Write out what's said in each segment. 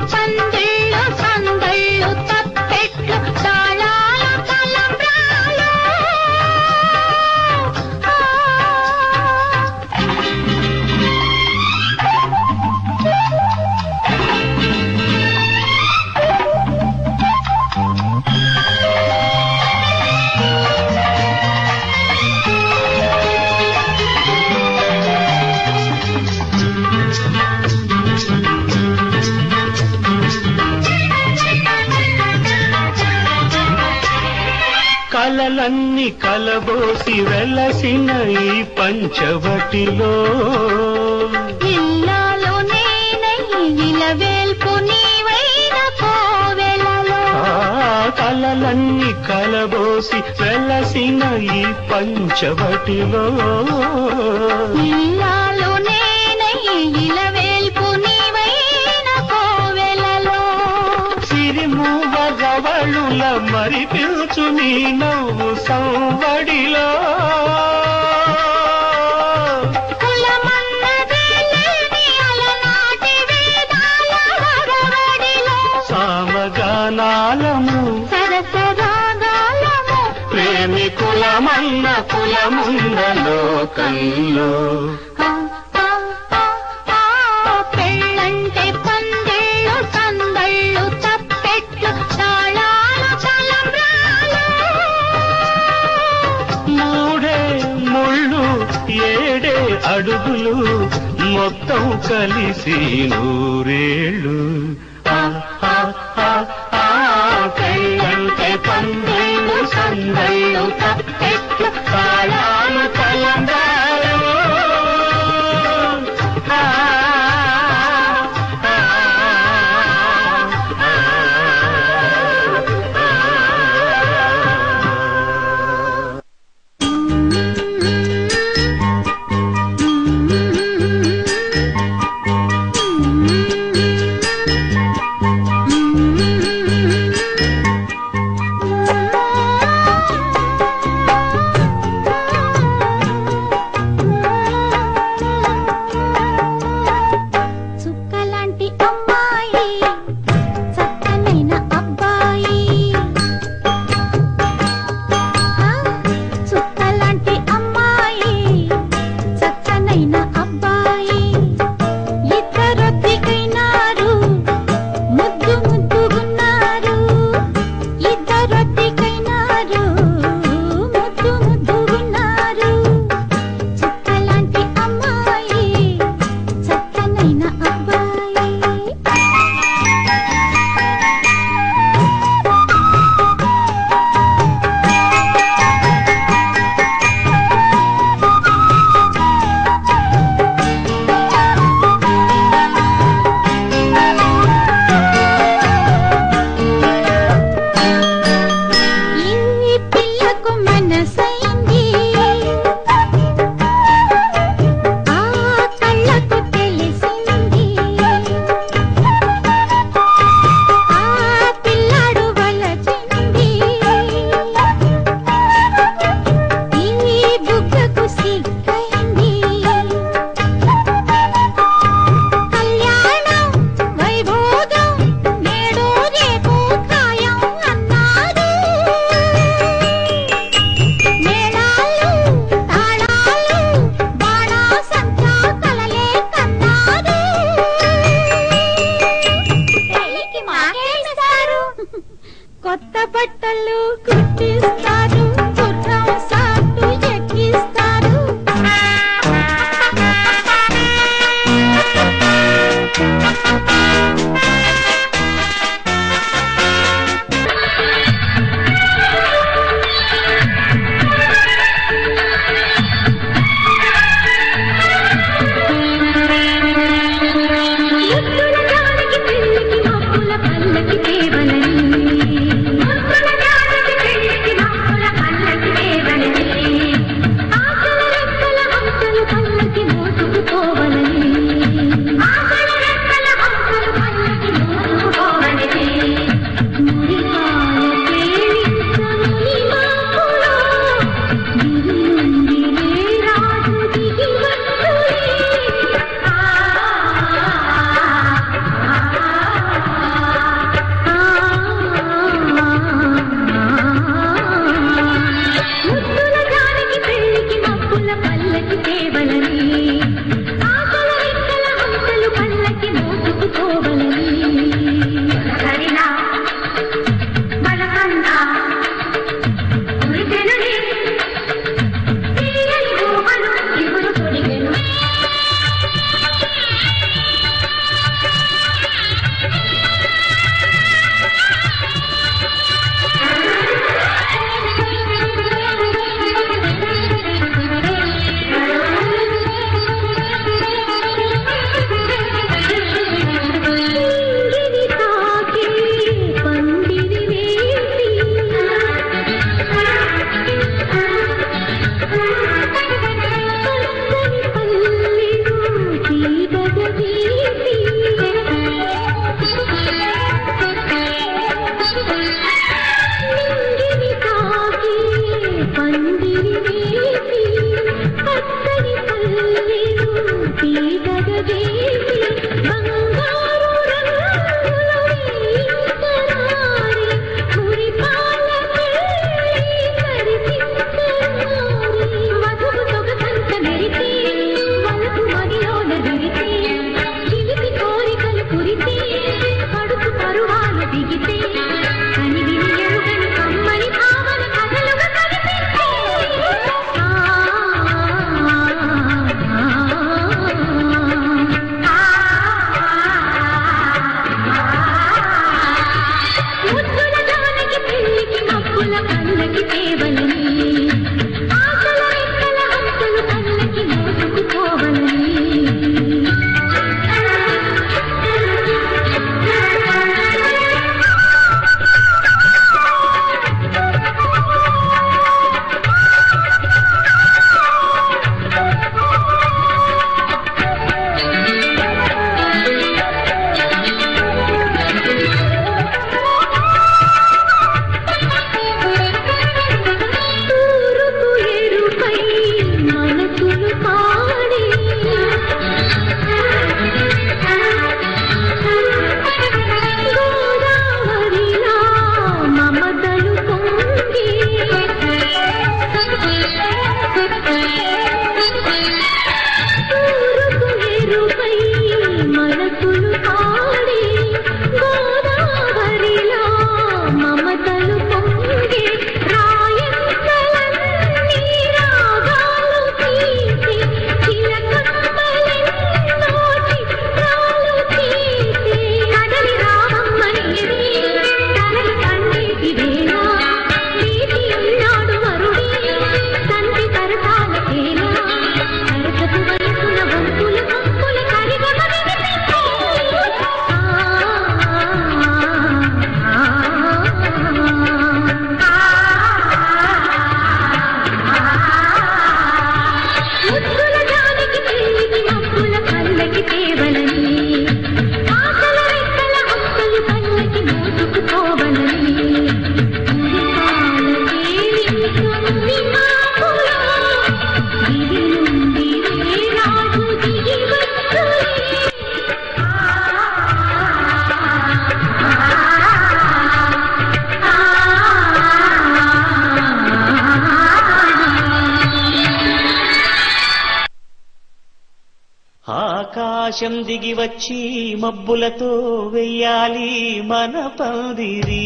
పందిళ్ళు సందళ్ళు తప్పెట్లు తాళాలు తలంబ్రాలు కలలన్నీ కలబోసి వెలసిన ఈ పంచవటిలో ఇల్లాలో నేనై ఇలవేల్పు నీవైన కోవెలలో కలలన్నీ కలబోసి వెలసిన ఈ పంచవటిలో ఇల్లాలో నేనై ఇలవేల్పు నీవైన కోవెలలో సిరిమూవ గవళుల మరి పిలుచు నీ నవ్వు సంవడిలో సామగానాలము సరసరాగాలము ప్రేమికులమన్న కులమున్న లోకంలో పెళ్ళంటే పందిళ్ళు సందళ్ళు తప్పెట్లు తాళాలు తలంబ్రాలు మూడే ముళ్ళు ఏడే అడుగులు మొత్తం కలిసి నూరేళ్ళు పెళ్ళంటే పందిళ్ళు సందళ్ళు తప్పెట్లు తాళాలు తలంబ్రాలు ఆకాశం దిగి వచ్చి మబ్బులతో వెయ్యాలి మన పందిరి.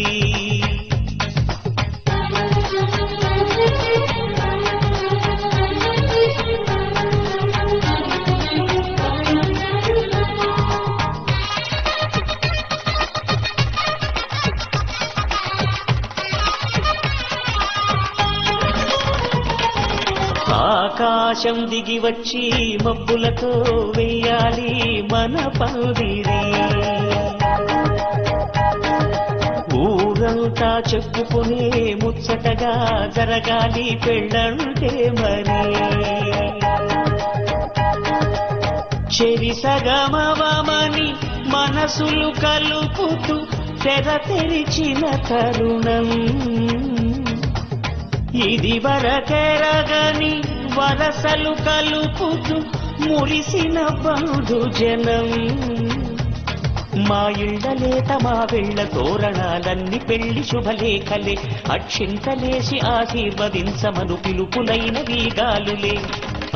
ఆకాశం దిగి వచ్చి మబ్బులతో వెయ్యాలి మన పందిరి. ఊరంతా చెప్పుకునే ముచ్చటగా జరగాలి పెళ్ళంటే మరి. చెరిసగమవమని మనసులు కలుపుతూ తెర తెరిచిన తరుణం ఇది వరకెరగని వరసలు కలుపుతూ మురిసిన బంధు జనం. మా ఇళ్లలేత మా వెళ్ళ తోరణాలన్నీ పెళ్లి శుభలేఖలే. అక్షింతలేసి ఆశీర్వదించమను పిలుపులైన వీగాలులే.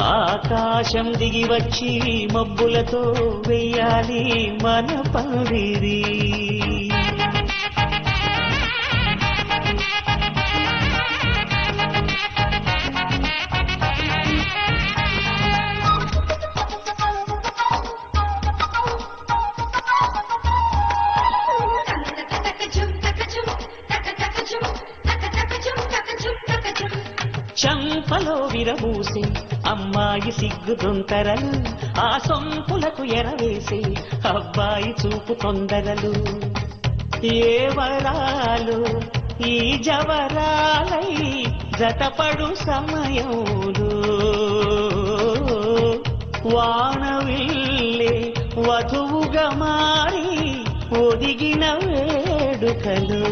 ఆకాశం దిగి వచ్చి మబ్బులతో వెయ్యాలి మన పందిరి. చంపలో విరబూసి అమ్మాయి సిగ్గు తొంతరలు. ఆ సొంపులకు ఎరవేసి అబ్బాయి చూపు తొందరలు. ఏ వరాలు ఈ జవరాలై జతపడు సమయంలో వానవిల్లే వధువుగా మారి ఒదిగిన వేడుకలు.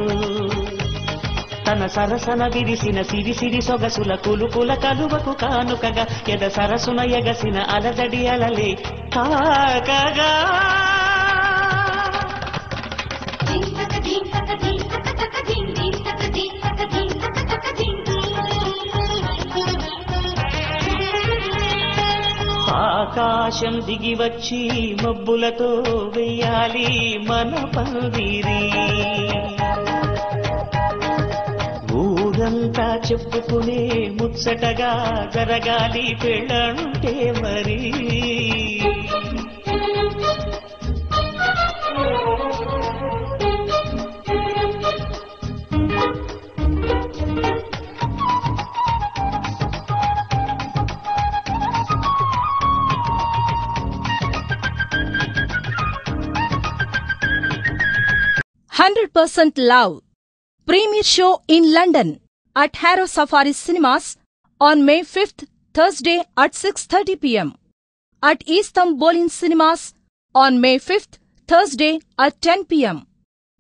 తన సరసన విరిసిన సిరి సిరి సొగసుల కులుకుల కలువకు కానుకగా ఎద సరసున ఎగసిన అలజడి అలలే కాకగా ఆకాశం దిగి వచ్చి మబ్బులతో వెయ్యాలి మన పందిరి ఊరంతా చెప్పుకునే ముచ్చటగా జరగాలి పెళ్ళంటే మరి 100% Love premiere show in London at Harrow Safari Cinemas on May 5th, Thursday at 6:30 p.m. At Eastham Bolin Cinemas on May 5th, Thursday at 10 p.m.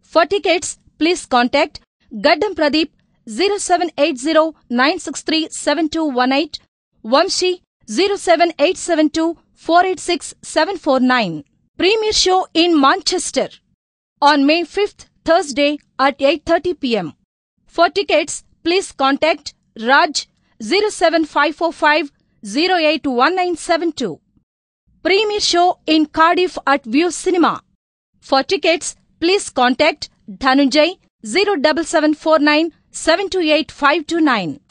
For tickets, please contact Gaddam Pradeep 07809637218, Vamshi 07872486749. Premiere show in Manchester on May 5th, Thursday at 8:30 p.m. For tickets, please contact Raj 07545081972. Premiere show in Cardiff at View Cinema. For tickets, please contact Dhanunjay 07749728529.